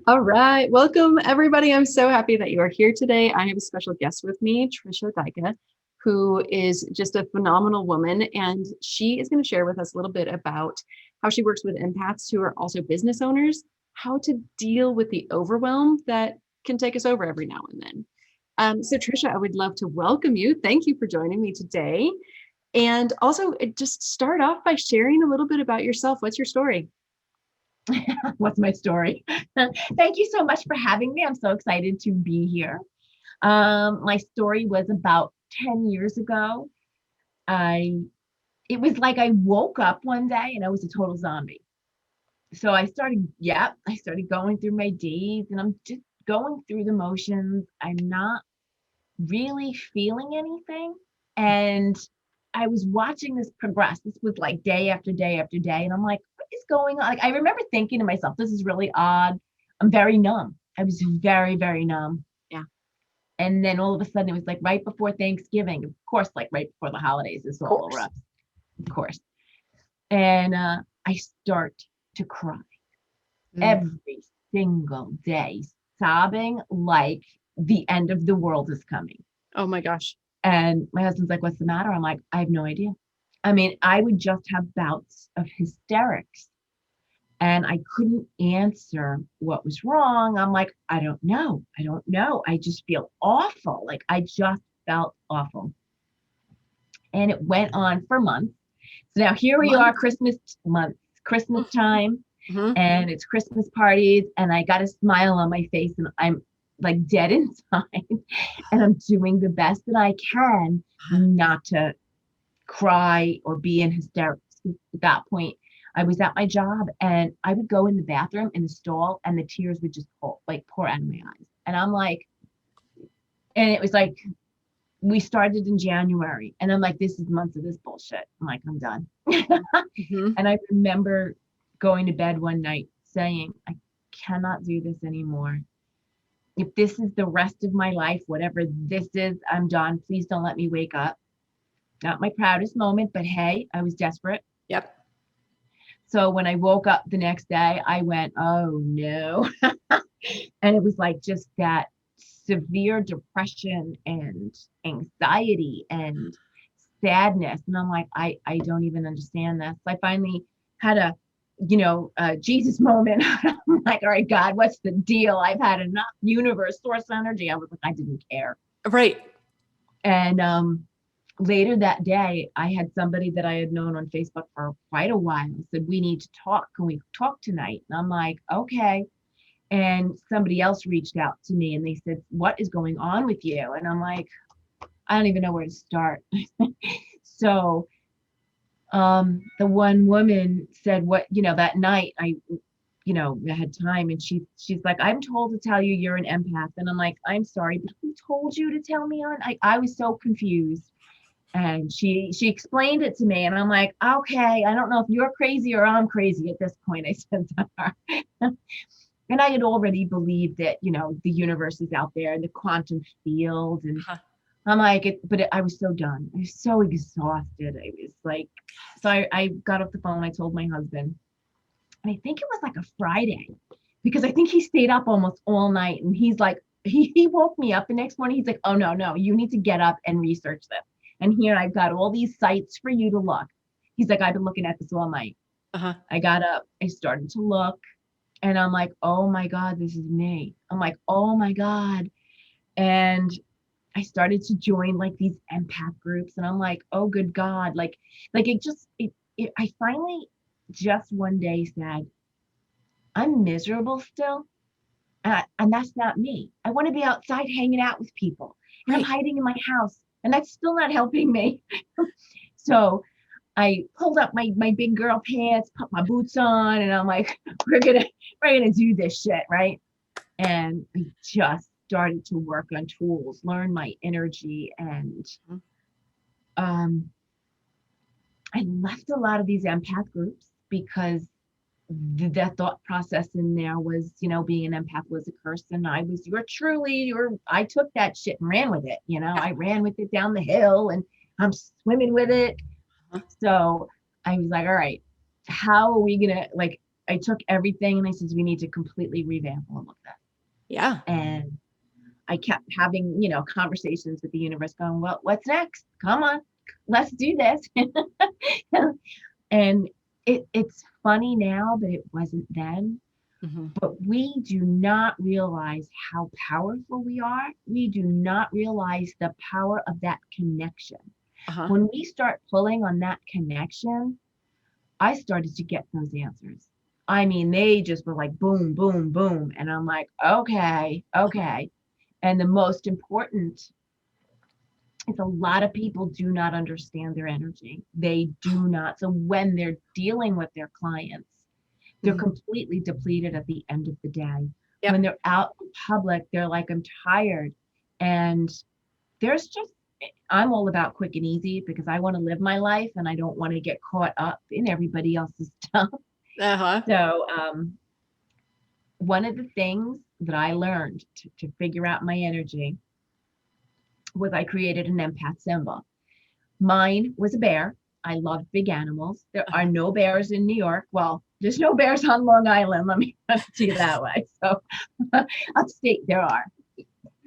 All right. Welcome, everybody. I'm so happy that you are here today. I have a special guest with me, Tricia Dycka, who is just a phenomenal woman. And she is going to share with us a little bit about how she works with empaths who are also business owners, how to deal with the overwhelm that can take us over every now and then. So, Tricia, I would love to welcome you. Thank you for joining me today. And also, just start off by sharing a little bit about yourself. What's your story? What's my story? Thank you so much for having me. I'm so excited to be here. My story was about 10 years ago. I It was like I woke up one day and I was a total zombie. So I started going through my days and I'm just going through the motions. I'm not really feeling anything. And I was watching this progress. This was like day after day after day. And I'm like, what is going on? Like, I remember thinking to myself, this is really odd. I'm very numb. I was very, very numb. Yeah. And then all of a sudden, it was like right before Thanksgiving, of course, like right before the holidays, it's Of all over course. us, of course. And I start to cry Mm. every single day, sobbing like the end of the world is coming. Oh my gosh. And my husband's like, what's the matter? I'm like, I have no idea. I mean, I would just have bouts of hysterics and I couldn't answer what was wrong. I'm like, I don't know. I don't know. I just feel awful. Like I just felt awful. And it went on for months. So now here we are, Month. Christmas month, Christmas time, Mhm. and it's Christmas parties, and I got a smile on my face, and I'm like dead inside, and I'm doing the best that I can not to cry or be in hysterics. At that point, I was at my job and I would go in the bathroom in the stall and the tears would just pour out of my eyes. And I'm like, and it was like, we started in January and I'm like, this is months of this bullshit. I'm like, I'm done. Mhm. And I remember going to bed one night saying, I cannot do this anymore. If this is the rest of my life, whatever this is, I'm done. Please don't let me wake up. Not my proudest moment, but hey, I was desperate. Yep. So when I woke up the next day, I went, oh no. And it was like just that severe depression and anxiety and sadness. And I'm like, I don't even understand this. I finally had a Jesus moment. I'm like, all right, God, what's the deal? I've had enough universe, source energy. I was like, I didn't care. Right. And later that day, I had somebody that I had known on Facebook for quite a while said, we need to talk. Can we talk tonight? And I'm like, okay. And somebody else reached out to me and they said, what is going on with you? And I'm like, I don't even know where to start. So the one woman said, that night I had time and she's like, I'm told to tell you you're an empath. And I'm like, I'm sorry, but who told you to tell me I was so confused. And she explained it to me and I'm like, okay, I don't know if you're crazy or I'm crazy at this point, I said to her. And I had already believed that, the universe is out there and the quantum field. And Huh. I'm like, I was so done. I was so exhausted. I was like, so I got off the phone. I told my husband, and I think it was like a Friday because I think he stayed up almost all night. And he's like, he woke me up the next morning. He's like, oh, no, you need to get up and research this. And here I've got all these sites for you to look. He's like, I've been looking at this all night. Uh-huh. I got up, I started to look, and I'm like, oh my God, this is me. I'm like, oh my God. And I started to join like these empath groups, and I'm like, oh good God, like I finally just one day said, I'm miserable still, and that's not me. I want to be outside hanging out with people, and I'm Right. hiding in my house, and that's still not helping me. So I pulled up my big girl pants, put my boots on, and I'm like, we're gonna do this shit, right? And I just started to work on tools, learn my energy, and Mhm. um, I left a lot of these empath groups because the thought process in there was, being an empath was a curse, and I took that shit and ran with it. Yeah. I ran with it down the hill, and I'm swimming with it. Uh-huh. So I was like, all right, how are we gonna like? I took everything and I said, we need to completely revamp all of this. Yeah. And I kept having, conversations with the universe going, well, what's next? Come on, let's do this. And it's funny now, but it wasn't then. Mm-hmm. But we do not realize how powerful we are. We do not realize the power of that connection. Uh-huh. When we start pulling on that connection, I started to get those answers. I mean, they just were like boom, boom, boom. And I'm like, okay. And the most important is a lot of people do not understand their energy. They do not. So when they're dealing with their clients, they're completely depleted at the end of the day. Yep. When they're out in public, they're like, I'm tired. And I'm all about quick and easy because I want to live my life and I don't want to get caught up in everybody else's stuff. Uh-huh. So one of the things that I learned to figure out my energy was I created an empath symbol. Mine was a bear. I love big animals. There are no bears in New York. Well, there's no bears on Long Island. Let me put it to you that way. So upstate there are.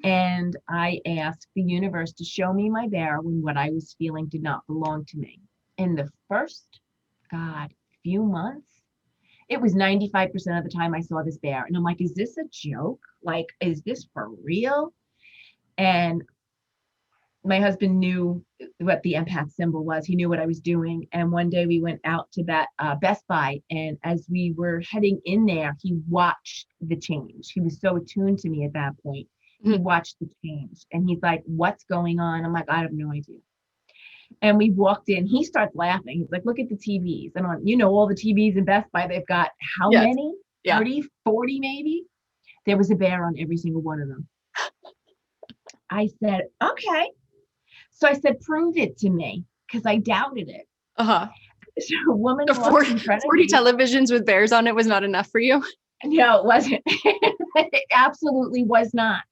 And I asked the universe to show me my bear when what I was feeling did not belong to me. In the first, few months, it was 95% of the time I saw this bear. And I'm like, is this a joke? Like, is this for real? And my husband knew what the empath symbol was. He knew what I was doing. And one day we went out to that Best Buy. And as we were heading in there, he watched the change. He was so attuned to me at that point. He watched the change and he's like, what's going on? I'm like, I have no idea. And we walked in, he starts laughing. He's like, look at the TVs. And I'm all the TVs in Best Buy, they've got how many? 30, 40 maybe? There was a bear on every single one of them. I said, okay. So I said, prove it to me, because I doubted it. Uh-huh. So a woman So 40 televisions with bears on it was not enough for you? No, it wasn't. It absolutely was not.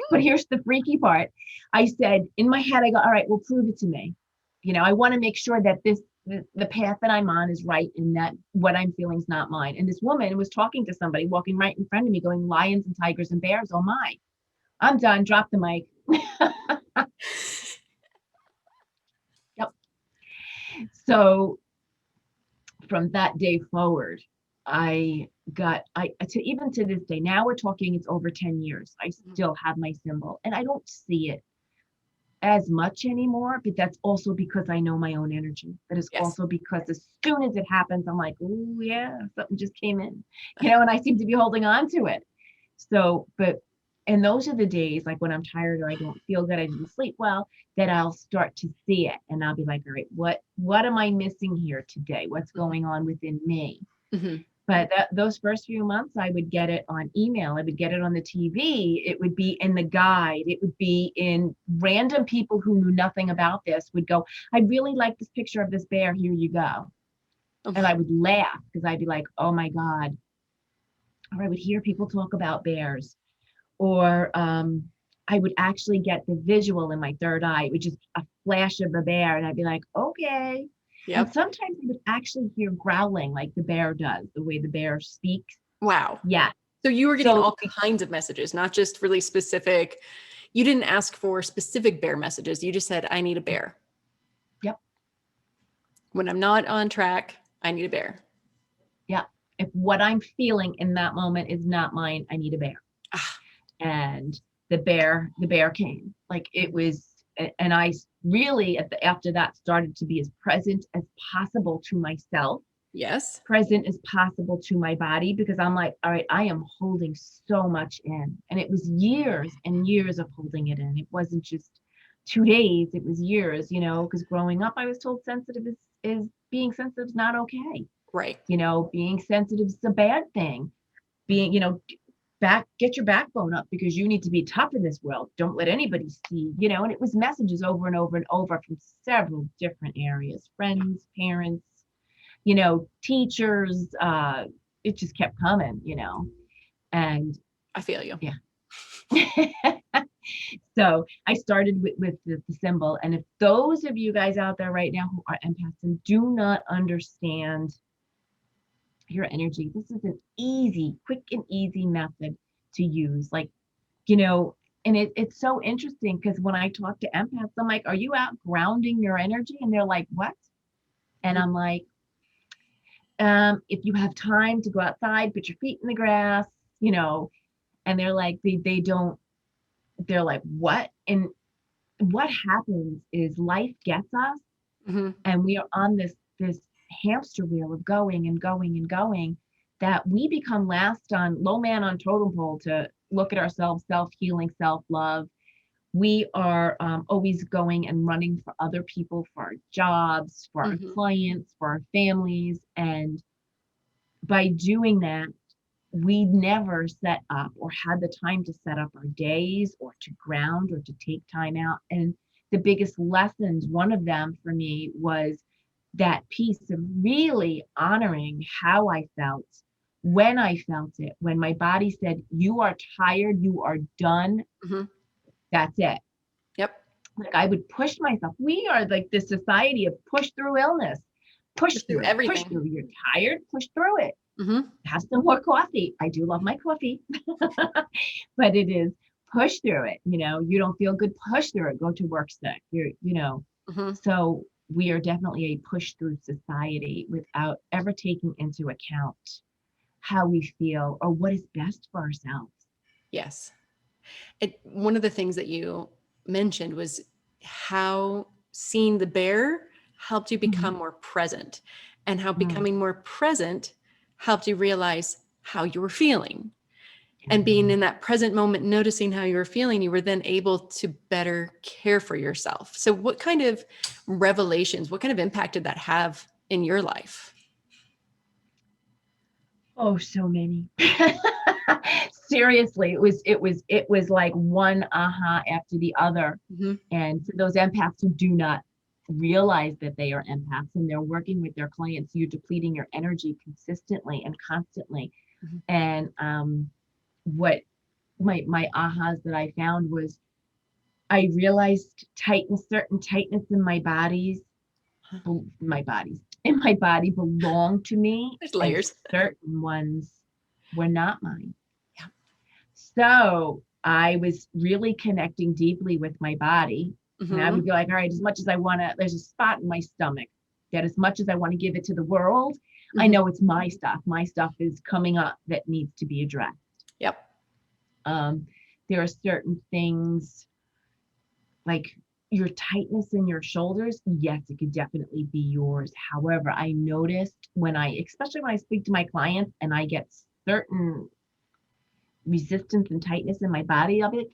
But here's the freaky part. I said, in my head, I go, all right, well, prove it to me. I want to make sure that the path that I'm on is right and that what I'm feeling is not mine. And this woman was talking to somebody walking right in front of me going, lions and tigers and bears, oh my. I'm done. Drop the mic. Yep. So from that day forward, even to this day, now we're talking, it's over 10 years. I still have my symbol and I don't see it as much anymore, but that's also because I know my own energy. That is also because as soon as it happens, I'm like, oh yeah, something just came in, and I seem to be holding on to it. So, and those are the days like when I'm tired or I don't feel good, I didn't sleep well, that I'll start to see it and I'll be like, all right, what am I missing here today? What's going on within me? Mm-hmm. But those first few months, I would get it on email. I would get it on the TV. It would be in the guide. It would be in random people who knew nothing about this would go, I really like this picture of this bear. Here you go. Okay. And I would laugh because I'd be like, oh my God. Or I would hear people talk about bears. Or I would actually get the visual in my third eye, which is a flash of a bear. And I'd be like, okay. Yep. And sometimes I would actually hear growling like the bear does, the way the bear speaks. Wow. Yeah. So you were getting all kinds of messages, not just really specific. You didn't ask for specific bear messages. You just said, I need a bear. Yep. When I'm not on track, I need a bear. Yeah. If what I'm feeling in that moment is not mine, I need a bear. And the bear came. Like it was, and I really after that started to be as present as possible to myself. Yes. Present as possible to my body, because I'm like, all right, I am holding so much in. And it was years and years of holding it in. It wasn't just 2 days, it was years, because growing up, I was told sensitive is being sensitive is not okay. Right. Being sensitive is a bad thing. Being, get your backbone up because you need to be tough in this world. Don't let anybody see, and it was messages over and over and over from several different areas, friends, parents, teachers. It just kept coming, and I feel you. Yeah. So I started with the symbol. And if those of you guys out there right now who are empaths and do not understand your energy. This is an easy, quick and easy method to use. Like, you know, and it's so interesting because when I talk to empaths, I'm like, are you out grounding your energy? And they're like, what? And I'm like, if you have time to go outside, put your feet in the grass, you know, and they're like, they don't, they're like, what? And what happens is life gets us Mm-hmm. and we are on this hamster wheel of going and going and going, that we become low man on totem pole to look at ourselves, self-healing, self-love. We are always going and running for other people, for our jobs, for our Mm-hmm. clients, for our families. And by doing that, we never set up or had the time to set up our days or to ground or to take time out. And the biggest lessons, one of them for me, was that piece of really honoring how I felt when I felt it, when my body said, you are tired, you are done, Mm-hmm. that's it. Yep. Like I would push myself. We are like this society of push through illness, push Just through through, push everything. through. You're tired, push through it. Mm-hmm. Have some more coffee. I do love my coffee, but it is push through it. You know, you don't feel good, push through it. Go to work sick. Mm-hmm. So we are definitely a push through society without ever taking into account how we feel or what is best for ourselves. Yes. One of the things that you mentioned was how seeing the bear helped you become Mhm. more present, and how Mm. becoming more present helped you realize how you were feeling. Yeah. And being in that present moment, noticing how you were feeling, you were then able to better care for yourself. So what kind of revelations, what kind of impact did that have in your life? Oh, so many. Seriously, it was like one aha after the other. Mm-hmm. And for those empaths who do not realize that they are empaths and they're working with their clients, you're depleting your energy consistently and constantly. Mm-hmm. And what my ahas that I found was I realized certain tightness in my body belonged to me, There's and layers. certain ones were not mine. Yeah. So I was really connecting deeply with my body. And I would Mm-hmm. be like, all right, as much as I want to, there's a spot in my stomach that as much as I want to give it to the world, I Mm-hmm. know it's my stuff. My stuff is coming up that needs to be addressed. Yep. Um, there are certain things like your tightness in your shoulders. Yes, it could definitely be yours. However, I noticed especially when I speak to my clients and I get certain resistance and tightness in my body of it.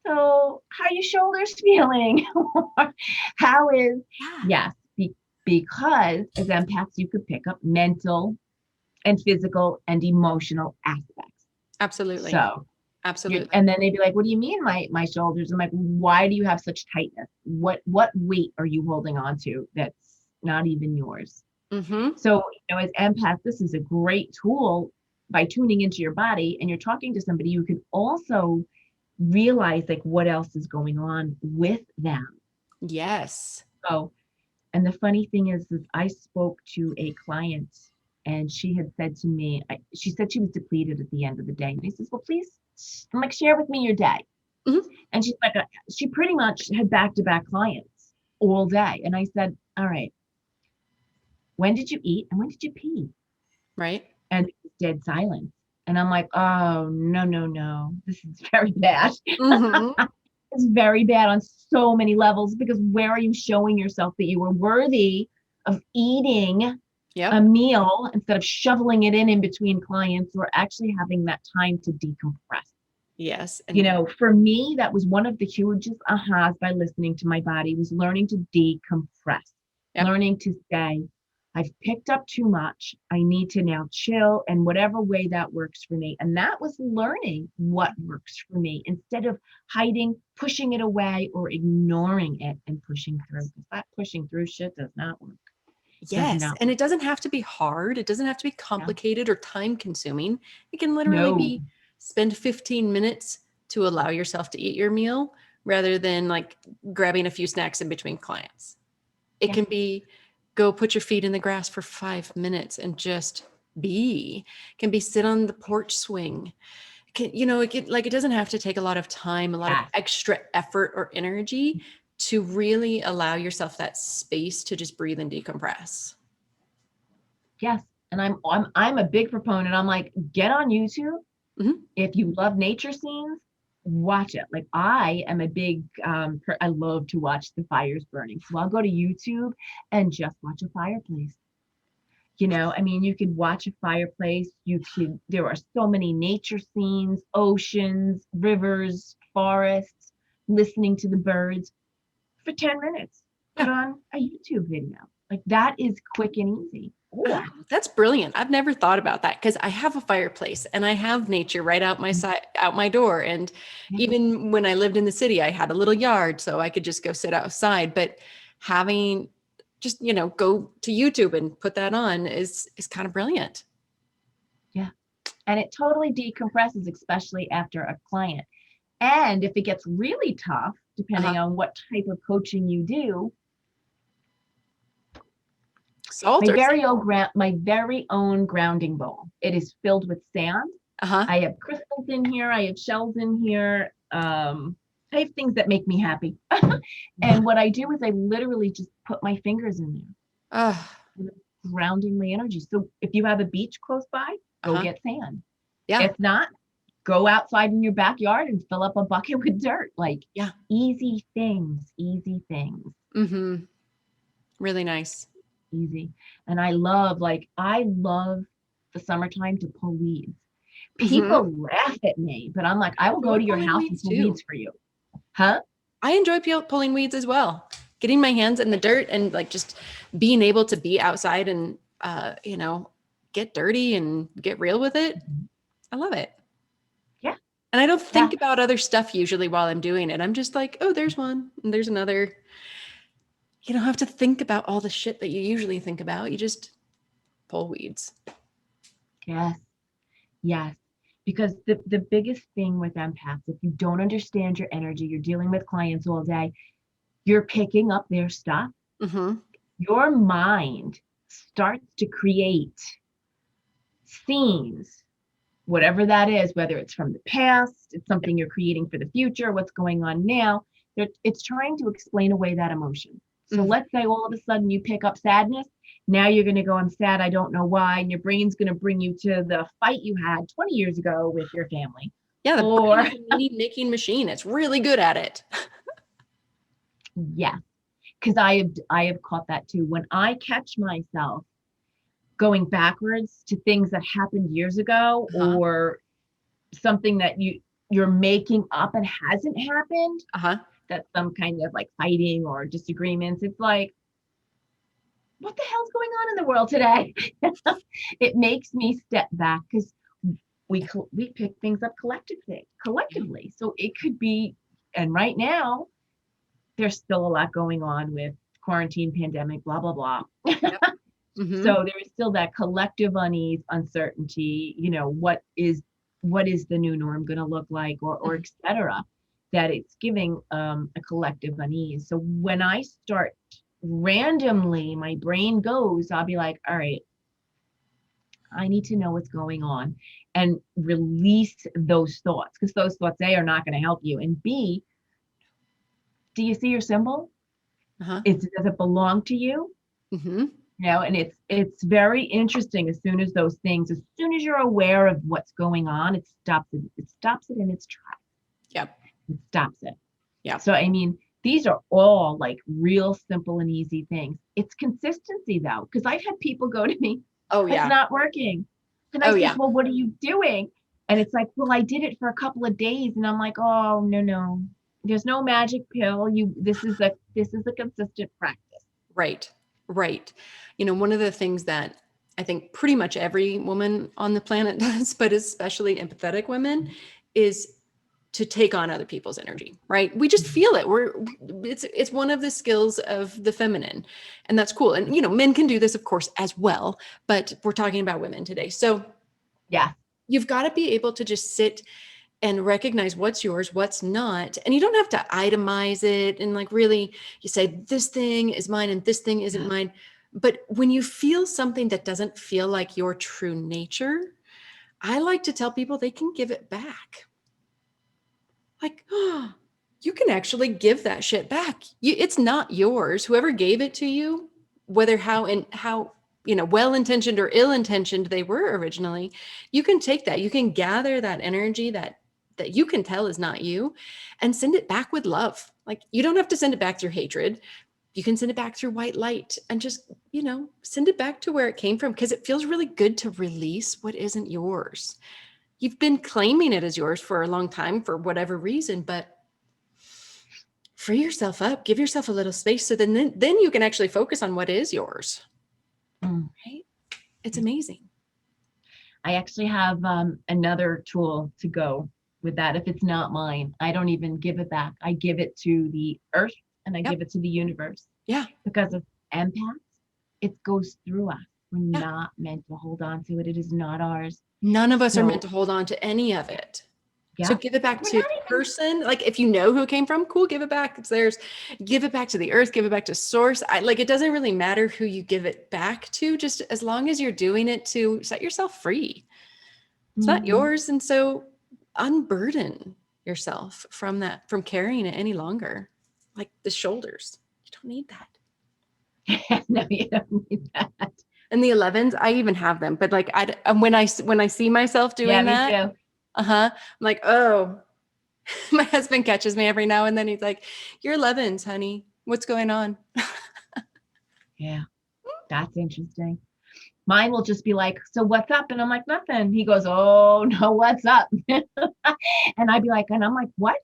So, how are your shoulders feeling? How is, Yeah. yes, because as empaths, you could pick up mental and physical and emotional aspects. Absolutely. So, Absolutely. and then they'd be like, what do you mean my shoulders? I'm like, why do you have such tightness? What weight are you holding on to that's not even yours? Mm-hmm. So, as empaths, this is a great tool by tuning into your body and you're talking to somebody, you could also realize like what else is going on with them. Yes. So, and the funny thing is I spoke to a client and she had said to me, she said she was depleted at the end of the day. And I says, well, please, I'm like, share with me your day. Mm-hmm. And she's like, she pretty much had back-to-back clients all day. And I said, all right, when did you eat and when did you pee? Right. And it was dead silence. And I'm like, oh, no, no, no, this is very bad. Mm-hmm. It's very bad on so many levels because where are you showing yourself that you are worthy of eating a Yep. meal instead of shoveling it in between clients or actually having that time to decompress? Yes. And For me, that was one of the hugest ahas by listening to my body was learning to decompress, yep. learning to say, I've picked up too much. I need to now chill in whatever way that works for me. And that was learning what works for me instead of hiding, pushing it away, or ignoring it and pushing through. Because that pushing through shit does not work. Does Yes. not And work. it doesn't have to be hard. It doesn't have to be No. complicated or time consuming. It can literally No. be spend 15 minutes to allow yourself to eat your meal rather than like grabbing a few snacks in between clients. It Yeah. can be go put your feet in the grass for 5 minutes and just be, can be sit on the porch swing. It doesn't have to take a lot of time, a lot of Yes. extra effort or energy to really allow yourself that space to just breathe and decompress. Yes. And I'm a big proponent. I'm like, get on YouTube. Mhm. If you love nature scenes, watch it. Like I am a big I love to watch the fires burning. So I'll go to YouTube and just watch a fireplace. I mean, you could watch a fireplace. There are so many nature scenes, oceans, rivers, forests, listening to the birds for 10 minutes. Put Yeah. on a YouTube video. Like that is quick and easy. Oh, that's brilliant. I've never thought about that because I have a fireplace and I have nature right out my side, out my door. And Yeah. even when I lived in the city, I had a little yard, so I could just go sit outside. But having just, go to YouTube and put that on is kind of brilliant. Yeah. And it totally decompresses, especially after a client. And if it gets really tough, depending on what type of coaching you do, Salt my very own grounding bowl. It is filled with sand. I have crystals in here. I have shells in here. I have things that make me happy. And what I do is I literally just put my fingers in there, grounding my energy. So if you have a beach close by, go get sand. Yeah. If not, go outside in your backyard and fill up a bucket with dirt. Like, easy things, easy things. Mm-hmm. Really nice. Easy. And I love the summertime to pull weeds. People laugh at me, but I'm like, I will go to your house and pull weeds for you. Huh? I enjoy pulling weeds as well. Getting my hands in the dirt and like just being able to be outside and, get dirty and get real with it. I love it. Yeah. And I don't think about other stuff usually while I'm doing it. I'm just like, oh, there's one and there's another. You don't have to think about all the shit that you usually think about. You just pull weeds. Yes. Yes. Because the biggest thing with empaths, if you don't understand your energy, you're dealing with clients all day, you're picking up their stuff. Mm-hmm. Your mind starts to create scenes, whatever that is, whether it's from the past, it's something you're creating for the future, what's going on now. It's trying to explain away that emotion. So let's say all of a sudden you pick up sadness. Now you're going to go, I'm sad, I don't know why. And your brain's going to bring you to the fight you had 20 years ago with your family. Yeah, the brain is a meaning-making machine. It's really good at it. Yeah, because I have caught that too. When I catch myself going backwards to things that happened years ago or something that you're making up and hasn't happened, that's some kind of like fighting or disagreements. It's like, what the hell's going on in the world today? It makes me step back because we pick things up collectively. So it could be, and right now, there's still a lot going on with quarantine, pandemic, blah, blah, blah. Yep. Mm-hmm. So there is still that collective unease, uncertainty, what is the new norm going to look like or et cetera, that it's giving a collective unease. So when I start randomly, my brain goes, I'll be like, all right, I need to know what's going on and release those thoughts because those thoughts, A, are not going to help you. And B, do you see your symbol? Does it belong to you? Mm-hmm. And it's very interesting as soon as you're aware of what's going on, it stops it in its tracks. Yep. It stops it. Yeah. So, I mean, these are all like real simple and easy things. It's consistency though, because I've had people go to me, it's not working. And I said, well, what are you doing? And it's like, well, I did it for a couple of days. And I'm like, oh, no, there's no magic pill. This is a consistent practice. Right. One of the things that I think pretty much every woman on the planet does, but especially empathetic women, is to take on other people's energy, right? We just feel it. It's one of the skills of the feminine, and that's cool. And, men can do this, of course, as well, but we're talking about women today. So yeah, you've got to be able to just sit and recognize what's yours, what's not. And you don't have to itemize it. And like, really, you say, this thing is mine and this thing isn't mine. But when you feel something that doesn't feel like your true nature, I like to tell people they can give it back. Like, oh, you can actually give that shit back. It's not yours. Whoever gave it to you, whether how well-intentioned or ill-intentioned they were originally, you can take that. You can gather that energy that you can tell is not you, and send it back with love. Like, you don't have to send it back through hatred. You can send it back through white light, and just, send it back to where it came from, because it feels really good to release what isn't yours. You've been claiming it as yours for a long time for whatever reason, but free yourself up, give yourself a little space, so then you can actually focus on what is yours. Right? It's amazing. I actually have another tool to go with that. If it's not mine, I don't even give it back. I give it to the earth, and I give it to the universe. Yeah. Because of empaths, it goes through us. We're not meant to hold on to it. It is not ours. None of us are meant to hold on to any of it. Yeah. So give it back to the person. Like, if you know who it came from, cool, give it back. It's theirs. Give it back to the earth, give it back to source. It doesn't really matter who you give it back to, just as long as you're doing it to set yourself free. It's not yours. And so unburden yourself from carrying it any longer. Like the shoulders. You don't need that. No, you don't need that. And the 11s, I even have them, but when I see myself doing that, me too. I'm like, oh, my husband catches me every now and then. He's like, "You're 11s, honey. What's going on?" Yeah, that's interesting. Mine will just be like, "So what's up?" And I'm like, "Nothing." He goes, "Oh no, what's up?" And I'd be like, and I'm like, "What?"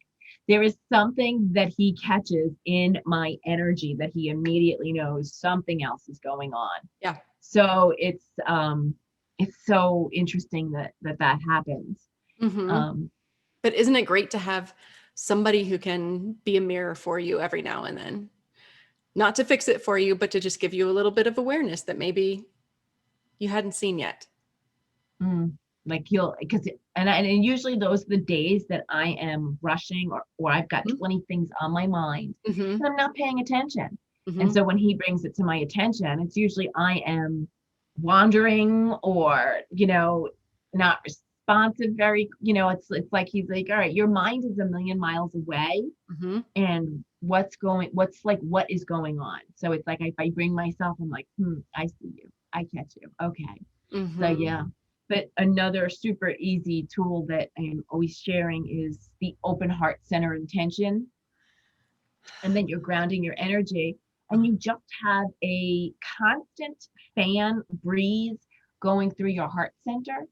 There is something that he catches in my energy that he immediately knows something else is going on. Yeah. So it's so interesting that happens. Mm-hmm. But isn't it great to have somebody who can be a mirror for you every now and then? Not to fix it for you, but to just give you a little bit of awareness that maybe you hadn't seen yet. Like and usually those are the days that I am rushing or I've got 20 things on my mind and I'm not paying attention. And so when he brings it to my attention, it's usually I am wandering or, not responsive very, it's like he's like, all right, your mind is a million miles away. And what is going on? So it's like, if I bring myself, I'm like, I see you, I catch you. Okay. So yeah. But another super easy tool that I'm always sharing is the open heart center intention. And then you're grounding your energy, and you just have a constant fan breeze going through your heart center,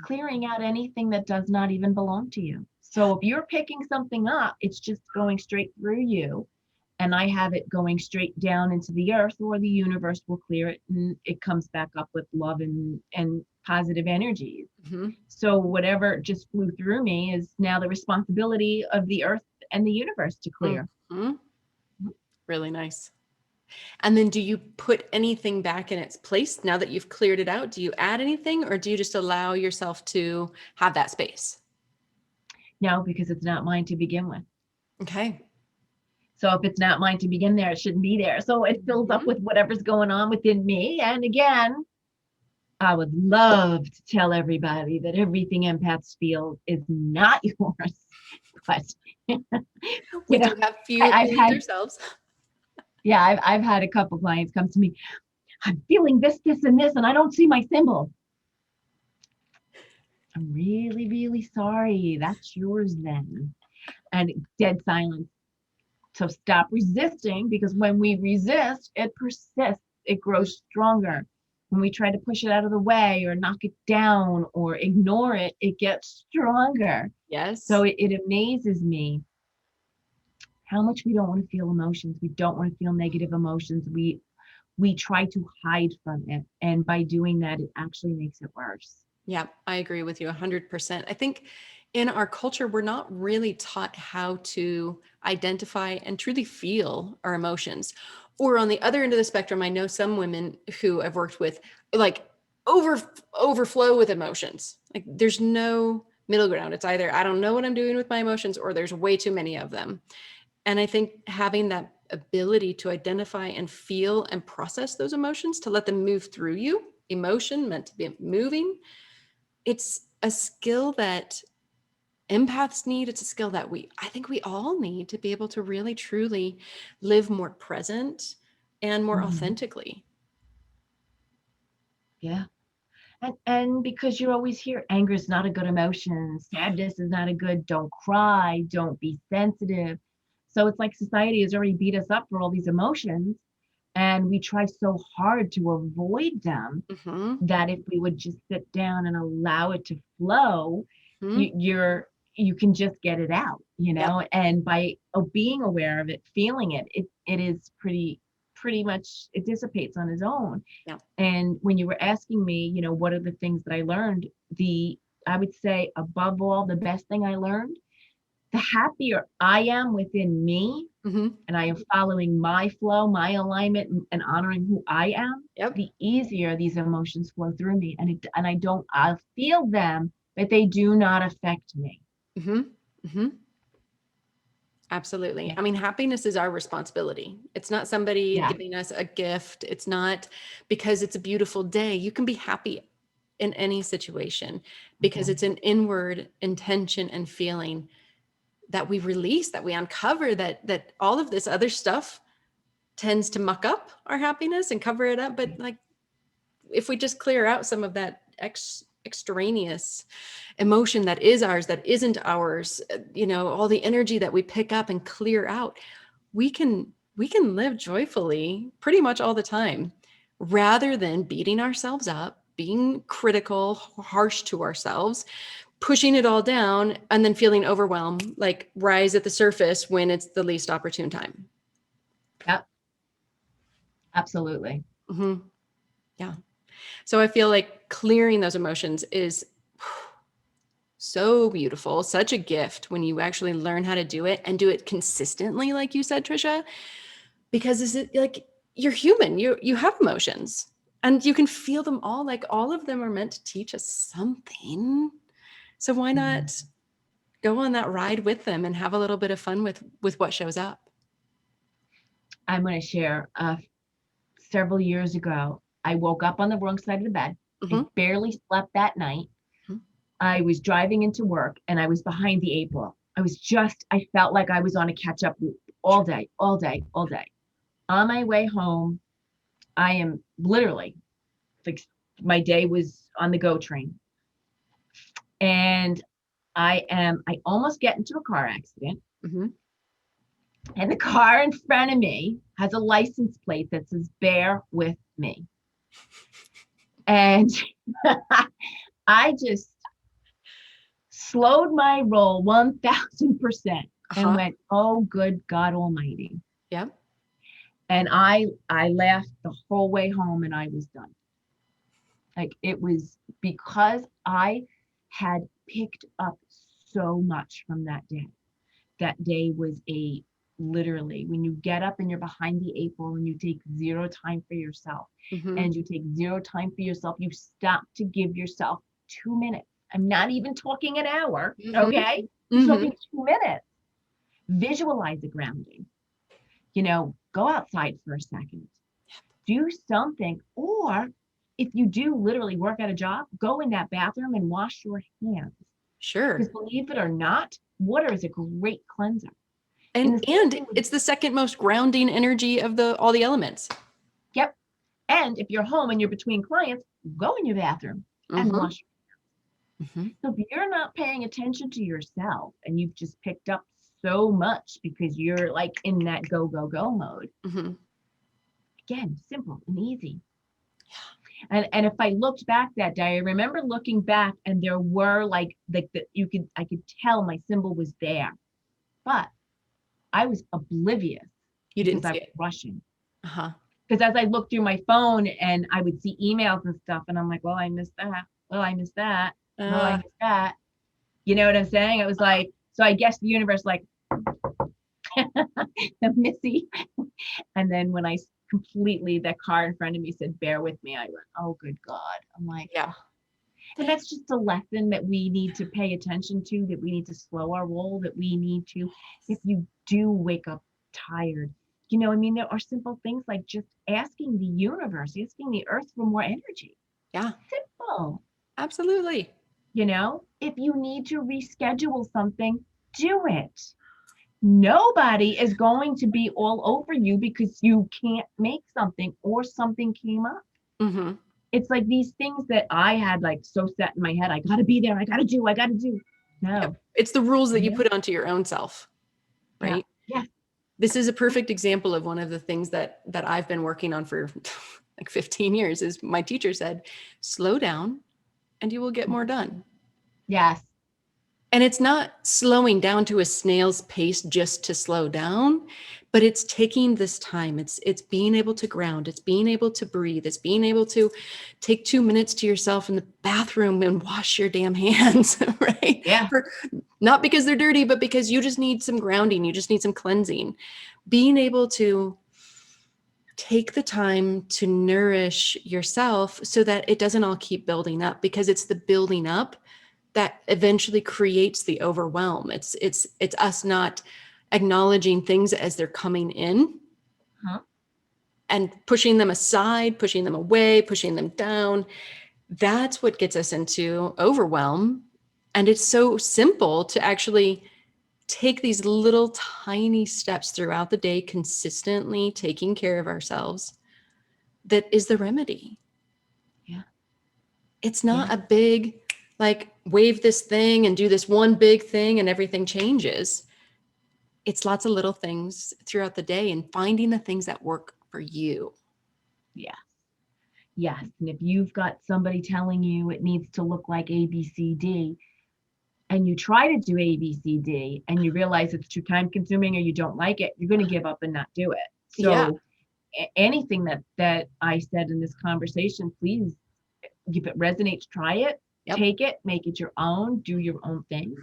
clearing out anything that does not even belong to you. So if you're picking something up, it's just going straight through you. And I have it going straight down into the earth, or the universe will clear it, and it comes back up with love and positive energies. So whatever just flew through me is now the responsibility of the earth and the universe to clear. Really nice. And then do you put anything back in its place now that you've cleared it out? Do you add anything, or do you just allow yourself to have that space? No, because it's not mine to begin with. Okay. So if it's not mine to begin there, it shouldn't be there. So it fills up with whatever's going on within me. And again, I would love to tell everybody that everything empaths feel is not yours. But we do have few ourselves. Yeah, I've had a couple clients come to me. I'm feeling this, and this, and I don't see my symbol. I'm really, really sorry. That's yours then. And dead silence. So stop resisting, because when we resist, it persists. It grows stronger. When we try to push it out of the way or knock it down or ignore it, it gets stronger. Yes. So it amazes me how much we don't want to feel emotions. We don't want to feel negative emotions. We try to hide from it. And by doing that, it actually makes it worse. Yeah, I agree with you 100%. I think in our culture, we're not really taught how to identify and truly feel our emotions. Or on the other end of the spectrum, I know some women who I've worked with, overflow with emotions. Like, there's no middle ground. It's either I don't know what I'm doing with my emotions, or there's way too many of them. And I think having that ability to identify and feel and process those emotions, to let them move through you. Emotion meant to be moving. It's a skill that empaths need. It's a skill that I think we all need to be able to really, truly live more present and more Mhm. authentically. Yeah. And because you're always here, anger is not a good emotion. Sadness is not a good, don't cry, don't be sensitive. So it's like society has already beat us up for all these emotions. And we try so hard to avoid them Mm-hmm. that if we would just sit down and allow it to flow, Mm-hmm. you can just get it out, Yep. and by being aware of it, feeling it, it is pretty much, it dissipates on its own. Yeah. And when you were asking me, what are the things that I learned, I would say above all, the best thing I learned, the happier I am within me, Mm-hmm. and I am following my flow, my alignment, and honoring who I am, Yep. the easier these emotions flow through me. And I'll feel them, but they do not affect me. Mm-hmm. Mm-hmm. Absolutely. Yeah. I mean, happiness is our responsibility. It's not somebody Yeah. giving us a gift. It's not because it's a beautiful day. You can be happy in any situation because Okay. it's an inward intention and feeling that we release, that we uncover, that all of this other stuff tends to muck up our happiness and cover it up. But like, if we just clear out some of that extraneous emotion that is ours, that isn't ours, all the energy that we pick up and clear out, we can live joyfully pretty much all the time, rather than beating ourselves up, being critical, harsh to ourselves, pushing it all down, and then feeling overwhelmed, like rise at the surface when it's the least opportune time. Yep. Absolutely. Hmm. Yeah. So I feel like clearing those emotions is so beautiful, such a gift when you actually learn how to do it and do it consistently, like you said, Tricia, because is it like you're human, you have emotions and you can feel them all, like all of them are meant to teach us something. So why Mhm. not go on that ride with them and have a little bit of fun with what shows up? I'm going to share, several years ago, I woke up on the wrong side of the bed. I Hmm. barely slept that night. I was driving into work and I was behind the 8 ball. I felt like I was on a catch up loop all day, all day, all day. On my way home, I am literally like, my day was on the go train. And I almost get into a car accident. Hmm. And the car in front of me has a license plate that says, "Bear with me." And I just slowed my roll 1000% and Uh-huh. went, "Oh, good God Almighty." Yeah. And I laughed the whole way home and I was done. Like, it was because I had picked up so much from that day. That day was a literally, when you get up and you're behind the 8 ball and you take zero time for yourself, Hmm. and you take zero time for yourself, you stop to give yourself 2 minutes. I'm not even talking an hour, Hmm. okay? I'm Hmm. talking 2 minutes. Visualize the grounding. Go outside for a second, do something. Or if you do literally work at a job, go in that bathroom and wash your hands. Sure. Because believe it or not, water is a great cleanser. And the same And thing with, it's the second most grounding energy of the all the elements. yep. And if you're home and you're between clients, go in your bathroom and Hmm. wash. Hmm. So if you're not paying attention to yourself and you've just picked up so much because you're like in that go, go, go mode, Hmm. again, simple and easy. And if I looked back that day, I remember looking back and there were like the, I could tell my symbol was there, but I was oblivious You because didn't I see was it. rushing. Uh-huh. Because as I looked through my phone and I would see emails and stuff, and I'm like, well, I missed that. Well, I missed that. Well, I Uh, missed that. You know what I'm saying? It was like, so I guess the universe, like, Missy. And then when I completely, that car in front of me said, "Bear with me," I went, oh, good God. I'm like, yeah. oh. And that's just a lesson that we need to pay attention to, that we need to slow our roll, that we need to, if you do wake up tired, I mean, there are simple things like just asking the universe, asking the earth for more energy. Yeah, Simple. absolutely. If you need to reschedule something, do it. Nobody is going to be all over you because you can't make something or something came up. Mm-hmm. It's like these things that I had like so set in my head. I got to be there. I got to do. I got to do. Yep. No. It's the rules that you Yeah. put onto your own self, Yeah. right? Yeah. This is a perfect example of one of the things that I've been working on for like 15 years. Is my teacher said, slow down and you will get more done. Yes. And it's not slowing down to a snail's pace just to slow down, but it's taking this time. It's being able to ground. It's being able to breathe. It's being able to take 2 minutes to yourself in the bathroom and wash your damn hands, right? Yeah. Not because they're dirty, but because you just need some grounding. You just need some cleansing. Being able to take the time to nourish yourself so that it doesn't all keep building up, because it's the building up that eventually creates the overwhelm. It's us not acknowledging things as they're coming in, Huh? and pushing them aside, pushing them away, pushing them down. That's what gets us into overwhelm. And it's so simple to actually take these little tiny steps throughout the day, consistently taking care of ourselves. That is the remedy. Yeah. It's not Yeah. a big, like, wave this thing and do this one big thing and everything changes. It's lots of little things throughout the day and finding the things that work for you. Yeah. Yes. And if you've got somebody telling you it needs to look like A, B, C, D, and you try to do A, B, C, D, and you realize it's too time consuming or you don't like it, you're going to give up and not do it. Yeah. So anything that I said in this conversation, please, if it resonates, try it, Yep. take it, make it your own, do your own thing,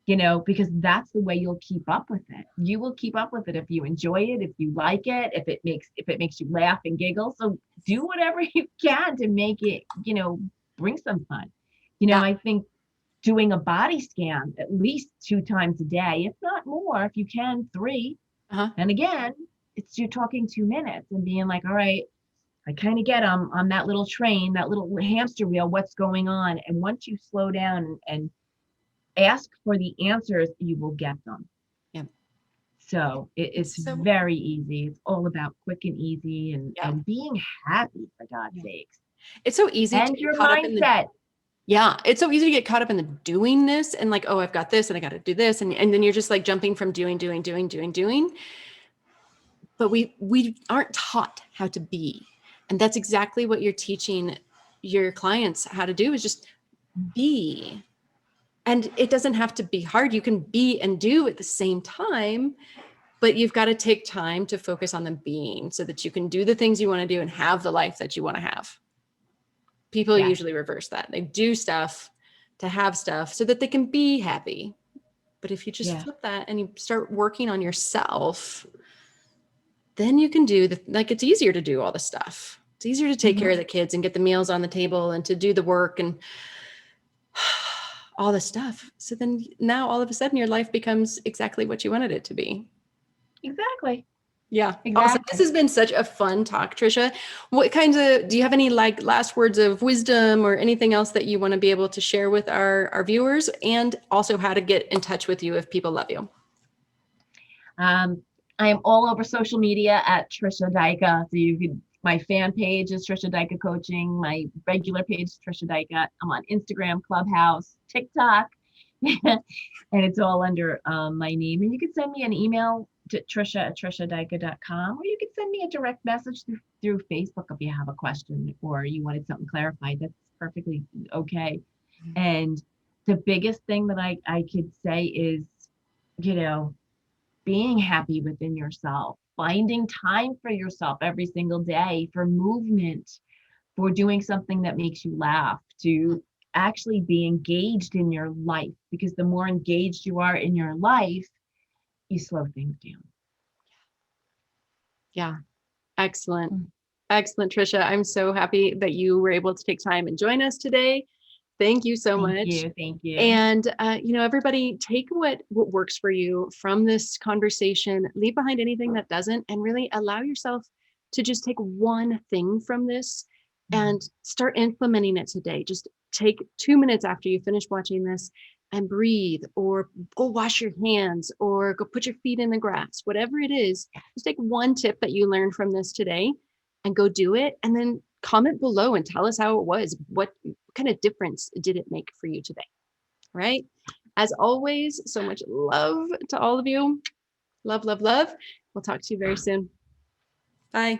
because that's the way you'll keep up with it. You will keep up with it if you enjoy it, if you like it, if it makes you laugh and giggle. So do whatever you can to make it, bring some fun. Yeah. I think doing a body scan at least 2 times a day, if not more, if you can 3. Uh-huh. And again, you're talking 2 minutes and being like, all right, I kind of get on that little train, that little hamster wheel, what's going on. And once you slow down and ask for the answers, you will get them. Yeah. So it's So, very easy. It's all about quick and easy yeah. and being happy, for God's sakes. It's so easy to And get your caught up in the, mindset. yeah, it's so easy to get caught up in the doingness and like, oh, I've got this and I got to do this. And then you're just like jumping from doing. But we aren't taught how to be. And that's exactly what you're teaching your clients how to do, is just be. And it doesn't have to be hard. You can be and do at the same time, but you've got to take time to focus on them being, so that you can do the things you want to do and have the life that you want to have. People Yes. usually reverse that. They do stuff to have stuff so that they can be happy. But if you just flip that and you start working on yourself, then you can do it's easier to do all the stuff. It's easier to take care of the kids and get the meals on the table and to do the work and all the stuff. So then now all of a sudden your life becomes exactly what you wanted it to be. Exactly. Yeah. Exactly. Awesome. This has been such a fun talk, Tricia. Do you have any like last words of wisdom or anything else that you want to be able to share with our viewers, and also how to get in touch with you if people love you? I am all over social media at Tricia Dycka. So my fan page is Tricia Dycka Coaching. My regular page is Tricia Dycka. I'm on Instagram, Clubhouse, TikTok, and it's all under my name. And you can send me an email to Tricia@TriciaDycka.com, or you can send me a direct message through Facebook if you have a question or you wanted something clarified. That's perfectly okay. And the biggest thing that I could say is, being happy within yourself, finding time for yourself every single day, for movement, for doing something that makes you laugh, to actually be engaged in your life, because the more engaged you are in your life, you slow things down. Yeah. Excellent. Excellent, Tricia. I'm so happy that you were able to take time and join us today. Thank you so Thank much. you. Thank you. And, everybody take what works for you from this conversation, leave behind anything that doesn't, and really allow yourself to just take one thing from this Mhm. and start implementing it today. Just take 2 minutes after you finish watching this and breathe, or go wash your hands, or go put your feet in the grass, whatever it is. Just take one tip that you learned from this today and go do it. And then comment below and tell us how it was. What kind of difference did it make for you today? Right? As always, so much love to all of you. Love, love, love. We'll talk to you very soon. Bye.